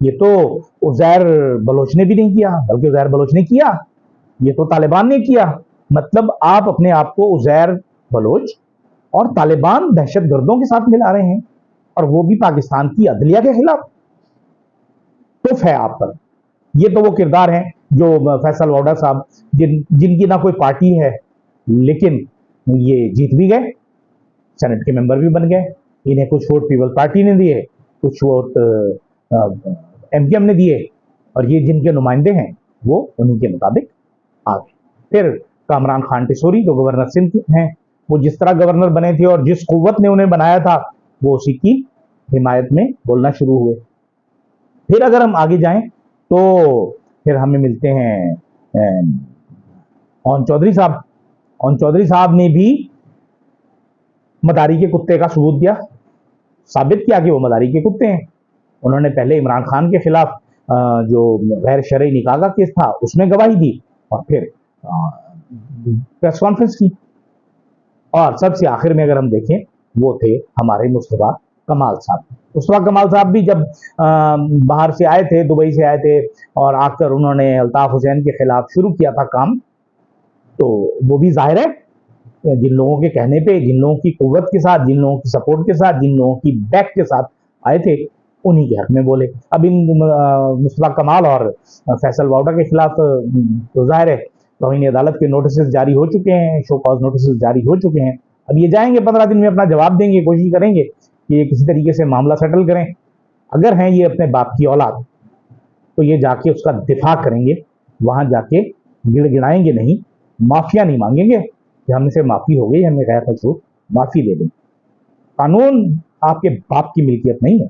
یہ تو عزیر بلوچ نے بھی نہیں کیا، بلکہ عزیر بلوچ نے کیا، یہ تو طالبان نے کیا۔ مطلب آپ اپنے آپ کو عزیر بلوچ اور طالبان دہشت گردوں کے ساتھ ملا رہے ہیں، اور وہ بھی پاکستان کی عدلیہ کے خلاف۔ توف ہے آپ پر۔ یہ تو وہ کردار ہیں جو فیصل واؤڈا صاحب، جن کی نہ کوئی پارٹی ہے، لیکن یہ جیت بھی گئے، سینٹ کے ممبر بھی بن گئے۔ انہیں کچھ ووٹ پیپل پارٹی نے دیے، کچھ ووٹ ایم کیو ایم نے دیے، اور یہ جن کے نمائندے ہیں وہ انہیں کے مطابق آ گئے۔ پھر کامران خان ٹیسوری جو گورنر سندھ ہیں، وہ جس طرح گورنر بنے تھے اور جس قوت نے انہیں بنایا تھا، وہ اسی کی حمایت میں بولنا شروع ہوئے۔ پھر اگر ہم آگے جائیں تو پھر ہمیں ملتے ہیں اون چودھری صاحب۔ اون چودھری صاحب نے بھی مداری کے کتے کا ثبوت دیا، ثابت کیا کہ وہ مداری کے کتے ہیں۔ انہوں نے پہلے عمران خان کے خلاف جو غیر شرعی نکاح کا کیس تھا اس میں گواہی دی، اور پھر پریس کانفرنس کی، اور سب سے آخر میں اگر ہم دیکھیں وہ تھے ہمارے مصطفیٰ کمال صاحب۔ مصطفیٰ کمال صاحب بھی جب باہر سے آئے تھے، دبئی سے آئے تھے، اور آ کر انہوں نے الطاف حسین کے خلاف شروع کیا تھا کام، تو وہ بھی ظاہر ہے جن لوگوں کے کہنے پہ، جن لوگوں کی قوت کے ساتھ، جن لوگوں کی سپورٹ کے ساتھ، جن لوگوں کی بیک کے ساتھ آئے تھے، انہی کے حق میں بولے۔ اب ان مصطفیٰ کمال اور فیصل واؤڈا کے خلاف تو ظاہر ہے توہین عدالت کے نوٹسز جاری ہو چکے ہیں، شو کاز نوٹسز جاری ہو چکے ہیں۔ اب یہ جائیں گے 15 دن میں اپنا جواب دیں گے، کوشش کریں گے کہ یہ کسی طریقے سے معاملہ سیٹل کریں۔ اگر ہیں یہ اپنے باپ کی اولاد تو یہ جا کے اس کا دفاع کریں گے، وہاں جا کے گڑ گڑائیں گے نہیں، معافیا نہیں مانگیں گے کہ ہم سے معافی ہو گئی، ہمیں غیر قصور معافی دے دیں۔ قانون آپ کے باپ کی ملکیت نہیں ہے،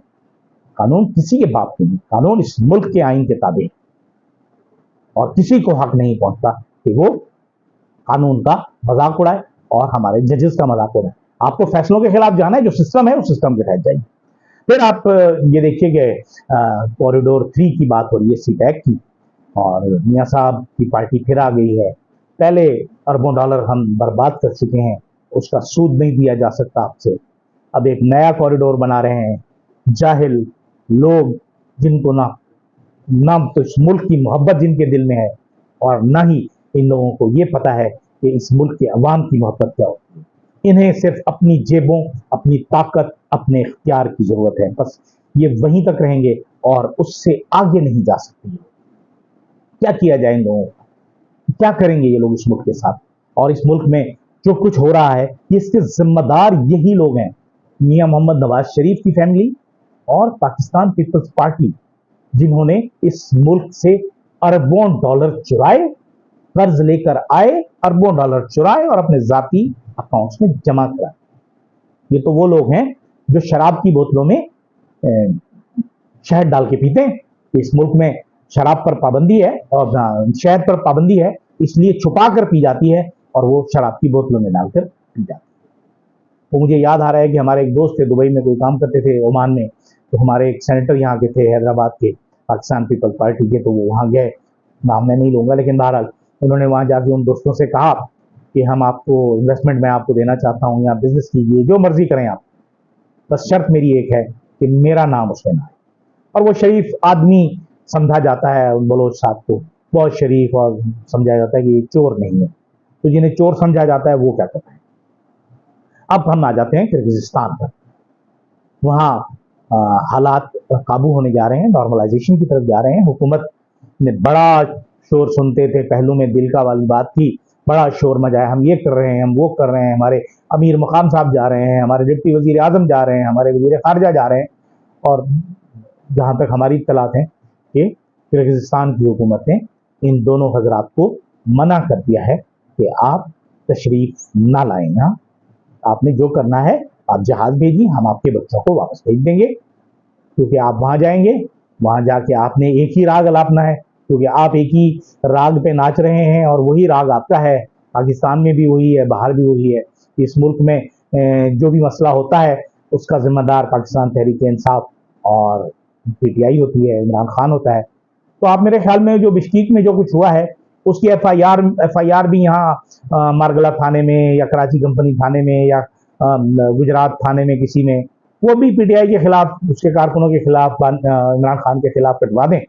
قانون کسی کے باپ کی نہیں، قانون اس ملک کے آئین کے تابع ہے، اور کسی کو حق نہیں پہنچتا کہ وہ قانون کا مذاق اڑائے اور ہمارے ججز کا مذاق اڑائے۔ آپ کو فیصلوں کے خلاف جانا ہے، جو سسٹم ہے اس سسٹم کے تحت جائیے۔ پھر آپ یہ دیکھیے کہ کوریڈور 3 کی بات ہو رہی ہے، سی پیک کی، اور میاں صاحب کی پارٹی پھر آ گئی ہے۔ پہلے اربوں ڈالر ہم برباد کر چکے ہیں، اس کا سود نہیں دیا جا سکتا آپ سے، اب ایک نیا کوریڈور بنا رہے ہیں۔ جاہل لوگ جن کو نہ تو اس ملک کی محبت جن کے دل میں ہے، اور نہ ہی ان لوگوں کو یہ پتا ہے کہ اس ملک کے عوام کی محبت کیا ہوتی ہے۔ انہیں صرف اپنی جیبوں، اپنی طاقت، اپنے اختیار کی ضرورت ہے، بس یہ وہیں تک رہیں گے اور اس سے آگے نہیں جا سکتے۔ کیا کیا جائے ان لوگوں کو؟ کیا کریں گے یہ لوگ اس ملک کے ساتھ؟ اور اس ملک میں جو کچھ ہو رہا ہے اس کے ذمہ دار یہی لوگ ہیں، میاں محمد نواز شریف کی فیملی اور پاکستان پیپلز پارٹی، جنہوں نے اس ملک سے اربوں ڈالر چرائے، قرض لے کر آئے، اربوں ڈالر چرائے اور اپنے ذاتی اکاؤنٹس میں جمع کرائے۔ یہ تو وہ لوگ ہیں جو شراب کی بوتلوں میں شہد ڈال کے پیتے ہیں۔ اس ملک میں شراب پر پابندی ہے اور شہد پر پابندی ہے، اس لیے چھپا کر پی جاتی ہے، اور وہ شراب کی بوتلوں میں ڈال کر پی جاتی ہے۔ تو مجھے یاد آ رہا ہے کہ ہمارے ایک دوست تھے، دبئی میں کوئی کام کرتے تھے، عمان میں، تو ہمارے ایک سینیٹر یہاں کے تھے، حیدرآباد کے، پاکستان پیپل پارٹی کے، تو وہ وہاں گئے، نام میں نہیں لوں گا، لیکن بہرحال انہوں نے وہاں جا کے ان دوستوں سے کہا کہ ہم آپ کو انویسٹمنٹ میں آپ کو دینا چاہتا ہوں، یا بزنس کیجیے، جو مرضی کریں آپ، بس شرط میری ایک ہے کہ میرا نام اس میں نہ آئے۔ اور وہ شریف آدمی سمجھا جاتا ہے ان بلوچ صاحب کو، بہت شریف، اور سمجھا جاتا ہے کہ یہ چور نہیں ہے، تو جنہیں چور سمجھا جاتا ہے وہ کیا کرتا ہے۔ اب ہم آ جاتے ہیں کرغزستان پر۔ وہاں حالات قابو ہونے جا رہے ہیں، نارملائزیشن کی طرف جا رہے ہیں۔ حکومت نے بڑا شور سنتے تھے، پہلو میں دل کا والی بات تھی، بڑا شور مچایا، ہم یہ کر رہے ہیں، ہم وہ کر رہے ہیں، ہمارے امیر مقام صاحب جا رہے ہیں، ہمارے ڈپٹی وزیر اعظم جا رہے ہیں، ہمارے وزیر خارجہ جا رہے ہیں، اور جہاں تک ہماری اطلاعات ہیں کہ کرغزستان کی حکومت نے ان دونوں حضرات کو منع کر دیا ہے کہ آپ تشریف نہ لائیں، یہاں آپ نے جو کرنا ہے آپ جہاز بھیجیے، ہم آپ کے بچوں کو واپس بھیج دیں گے، کیونکہ آپ وہاں جائیں گے، وہاں جا کے آپ نے ایک ہی راگ الاپنا ہے، کیونکہ آپ ایک ہی راگ پہ ناچ رہے ہیں، اور وہی راگ آپ کا ہے، پاکستان میں بھی وہی ہے، باہر بھی وہی ہے۔ اس ملک میں جو بھی مسئلہ ہوتا ہے اس کا ذمہ دار پاکستان تحریک انصاف اور پی ٹی آئی ہوتی ہے، عمران خان ہوتا ہے۔ تو آپ میرے خیال میں جو بشکیک میں جو کچھ ہوا ہے اس کی ایف آئی آر بھی یہاں مارگلہ تھانے میں، یا کراچی کمپنی تھانے میں، یا گجرات تھانے میں، کسی میں وہ بھی پی ٹی آئی کے خلاف، اس کے کارکنوں کے خلاف، عمران خان کے خلاف کٹوا دیں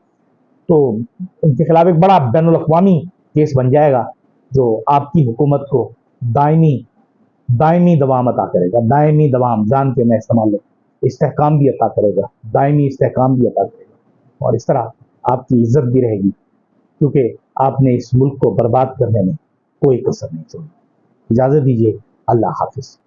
تو ان کے خلاف ایک بڑا بین الاقوامی کیس بن جائے گا، جو آپ کی حکومت کو دائمی دوام عطا کرے گا، دائمی دوام جان کے میں استعمال استحکام بھی عطا کرے گا، دائمی استحکام بھی عطا کرے گا، اور اس طرح آپ کی عزت بھی رہے گی، کیونکہ آپ نے اس ملک کو برباد کرنے میں کوئی کسر نہیں چھوڑی۔ اجازت دیجیے، اللہ حافظ۔